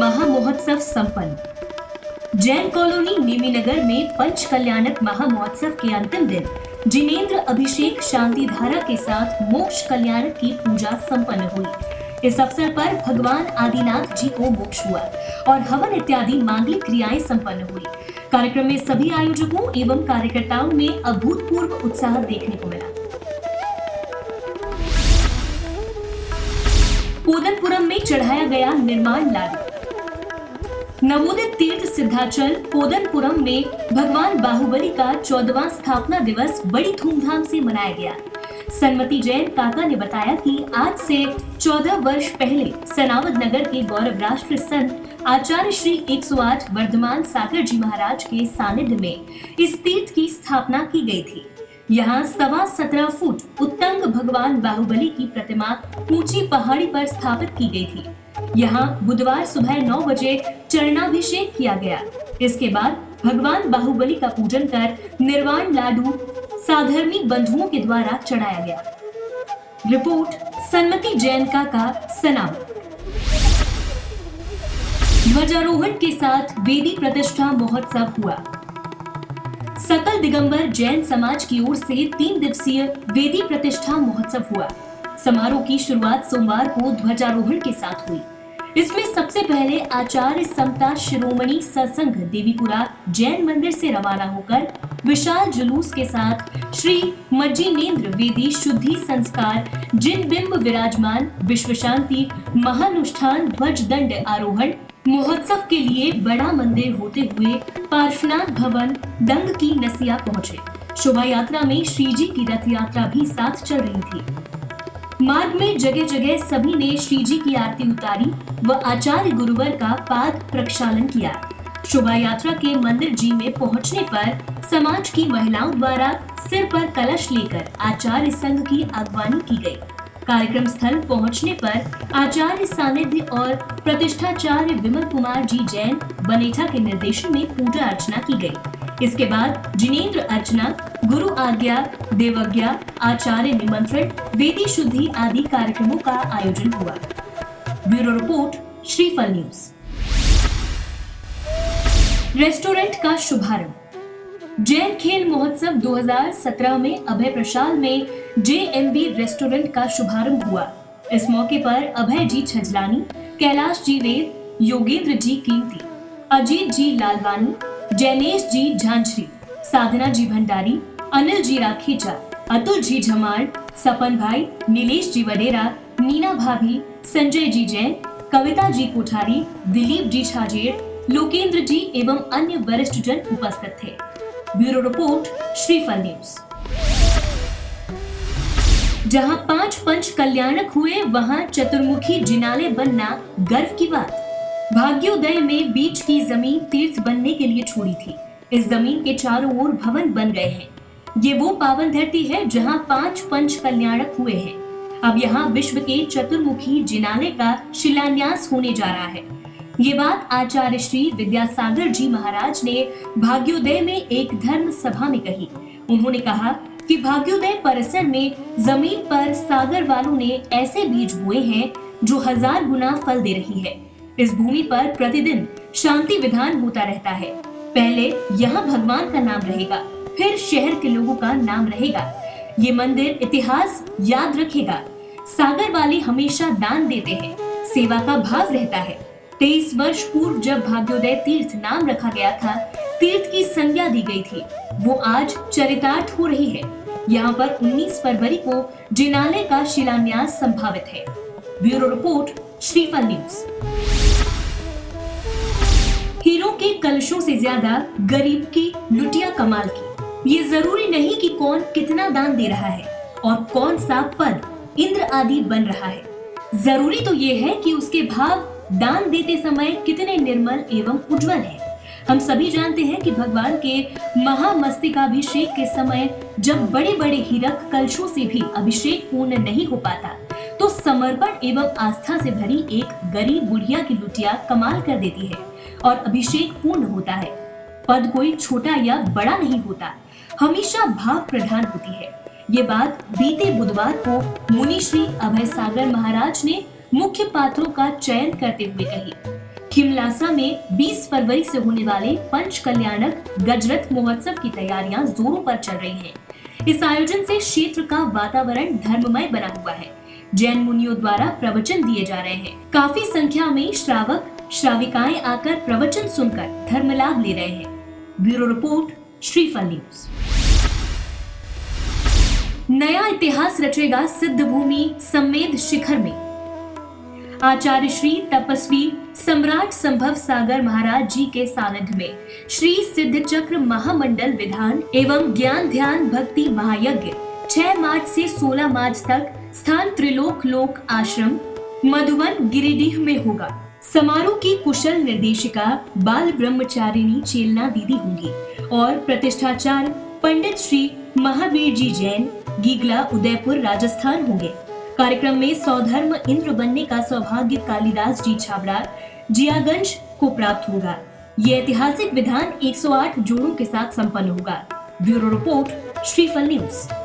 महामहोत्सव संपन्न। जैन कॉलोनी नेमीनगर में पंच कल्याणक महामहोत्सव के अंतिम दिन जिनेंद्र अभिषेक शांति धारा के साथ मोक्ष कल्याणक की पूजा संपन्न हुई। इस अवसर पर भगवान आदिनाथ जी को मोक्ष हुआ और हवन इत्यादि मांगलिक क्रियाएं संपन्न हुई। कार्यक्रम में सभी आयोजकों एवं कार्यकर्ताओं में अभूतपूर्व उत्साह देखने को मिला। पोदनपुरम में चढ़ाया गया निर्माण लाडू। नवोदित तीर्थ सिद्धाचल पोदनपुरम में भगवान बाहुबली का 14वां स्थापना दिवस बड़ी धूमधाम से मनाया गया। सन्मति जैन काका ने बताया कि आज से 14 वर्ष पहले सनावद नगर के गौरव राष्ट्र संत आचार्य श्री 108 वर्धमान सागर जी महाराज के सानिध्य में इस तीर्थ की स्थापना की गई थी। यहाँ 17.25 फुट उत्तंग भगवान बाहुबली की प्रतिमा ऊंची पहाड़ी पर स्थापित की गई थी। यहाँ बुधवार सुबह 9 बजे चरणाभिषेक किया गया। इसके बाद भगवान बाहुबली का पूजन कर निर्वाण लाडू साधर्मी बंधुओं के द्वारा चढ़ाया गया। रिपोर्ट सन्मति जैन का सनावद। ध्वजारोहण के साथ वेदी प्रतिष्ठा महोत्सव हुआ। सकल दिगंबर जैन समाज की ओर से 3 दिवसीय वेदी प्रतिष्ठा महोत्सव हुआ। समारोह की शुरुआत सोमवार को ध्वजारोहण के साथ हुई। इसमें सबसे पहले आचार्य समता शिरोमणि सत्संग देवीपुरा जैन मंदिर से रवाना होकर विशाल जुलूस के साथ श्री मज्जिनेंद्र वेदी शुद्धि संस्कार जिन बिंब विराजमान विश्व शांति महानुष्ठान ध्वज दंड आरोहण महोत्सव के लिए बड़ा मंदिर होते हुए पार्श्वनाथ भवन दंग की नसिया पहुँचे। शोभा यात्रा में श्री जी की रथ यात्रा भी साथ चल रही थी। मार्ग में जगह जगह सभी ने श्री जी की आरती उतारी व आचार्य गुरुवर का पाद प्रक्षालन किया। शोभा यात्रा के मंदिर जी में पहुंचने पर समाज की महिलाओं द्वारा सिर पर कलश लेकर आचार्य संघ की अगवानी की गई। कार्यक्रम स्थल पहुंचने पर आचार्य सानिध्य और प्रतिष्ठाचार्य विमल कुमार जी जैन बनेठा के निर्देशन में पूजा अर्चना की गई। इसके बाद जिनेंद्र अर्चना, गुरु आज्ञा, देवज्ञा, आचार्य निमंत्रण, वेदी शुद्धि आदि कार्यक्रमों का आयोजन हुआ। ब्यूरो रिपोर्ट, श्रीफल न्यूज। रेस्टोरेंट का शुभारंभ। जैन खेल महोत्सव 2017 में अभय प्रशाल में JMB रेस्टोरेंट का शुभारंभ हुआ। इस मौके पर अभय जी छजलानी, कैलाश जी वेद, योगेंद्र जी कीमती, अजीत जी लालवानी, जैनेश जी झांझरी, साधना जी भंडारी, अनिल जी राखेचा, अतुल जी झमाड़, सपन भाई, नीलेश जी वडेरा, नीना भाभी, संजय जी जैन, कविता जी कोठारी, दिलीप जी छाजेड़, लोकेंद्र जी एवं अन्य वरिष्ठ जन उपस्थित थे। ब्यूरो रिपोर्ट, श्रीफल न्यूज। जहां 5 पंच कल्याणक हुए वहां चतुर्मुखी जिनालय बनना गर्व की बात। भाग्योदय में बीच की जमीन तीर्थ बनने के लिए छोड़ी थी। इस जमीन के चारों ओर भवन बन गए हैं। ये वो पावन धरती है जहां 5 पंच कल्याणक हुए हैं। अब यहाँ विश्व के चतुर्मुखी जिनालय का शिलान्यास होने जा रहा है। ये बात आचार्य श्री विद्यासागर जी महाराज ने भाग्योदय में एक धर्म सभा में कही। उन्होंने कहा कि भाग्योदय परिसर में जमीन पर सागर वालों ने ऐसे बीज बोए हैं जो 1000 गुना फल दे रही है। इस भूमि पर प्रतिदिन शांति विधान होता रहता है। पहले यहाँ भगवान का नाम रहेगा, फिर शहर के लोगों का नाम रहेगा। ये मंदिर इतिहास याद रखेगा। सागर वाले हमेशा दान देते हैं, सेवा का भाव रहता है। 23 वर्ष पूर्व जब भाग्योदय तीर्थ नाम रखा गया था, तीर्थ की संज्ञा दी गई थी, वो आज चरितार्थ हो रही है। यहाँ पर 19 फरवरी को जिनालय का शिलान्यास संभावित है। ब्यूरो रिपोर्ट, श्रीफल न्यूज। हीरो के कलशों से ज्यादा गरीब की लुटिया कमाल की। ये जरूरी नहीं कि कौन कितना दान दे रहा है और कौन सा पद इंद्र आदि बन रहा है। जरूरी तो ये है कि उसके भाव दान देते समय कितने निर्मल एवं उज्जवल है। हम सभी जानते हैं कि भगवान के महामस्तकाभिषेक के समय जब बड़े बड़े हीरक कलशों से भी अभिषेक पूर्ण नहीं हो पाता, तो समर्पण एवं आस्था से भरी एक गरीब बुढ़िया की लुटिया कमाल कर देती है और अभिषेक पूर्ण होता है। पद कोई छोटा या बड़ा नहीं होता, हमेशा भाव प्रधान होती है। ये बात बीते बुधवार को मुनि श्री अभय सागर महाराज ने मुख्य पात्रों का चयन करते हुए कही। खिमलासा में 20 फरवरी से होने वाले पंच कल्याणक गजरथ महोत्सव की तैयारियां जोरों पर चल रही हैं। इस आयोजन से क्षेत्र का वातावरण धर्ममय बना हुआ है। जैन मुनियों द्वारा प्रवचन दिए जा रहे हैं। काफी संख्या में श्रावक श्राविकाएं आकर प्रवचन सुनकर धर्म लाभ ले रहे हैं। ब्यूरो रिपोर्ट, श्रीफल न्यूज। नया इतिहास रचेगा सिद्ध भूमि सम्मेद शिखर में। आचार्य श्री तपस्वी सम्राट संभव सागर महाराज जी के सानिध्य में श्री सिद्ध चक्र महामंडल विधान एवं ज्ञान ध्यान भक्ति महायज्ञ 6 मार्च से 16 मार्च तक स्थान त्रिलोक लोक आश्रम मधुबन गिरिडीह में होगा। समारोह की कुशल निर्देशिका बाल ब्रह्मचारिणी चेलना दीदी होंगी और प्रतिष्ठाचार्य पंडित श्री महावीर जी जैन गीगला उदयपुर राजस्थान होंगे। कार्यक्रम में सौधर्म इंद्र बनने का सौभाग्य कालिदास जी छाबड़ा जियागंज को प्राप्त होगा। ये ऐतिहासिक विधान 108 जोड़ों के साथ संपन्न होगा। ब्यूरो रिपोर्ट, श्रीफल न्यूज।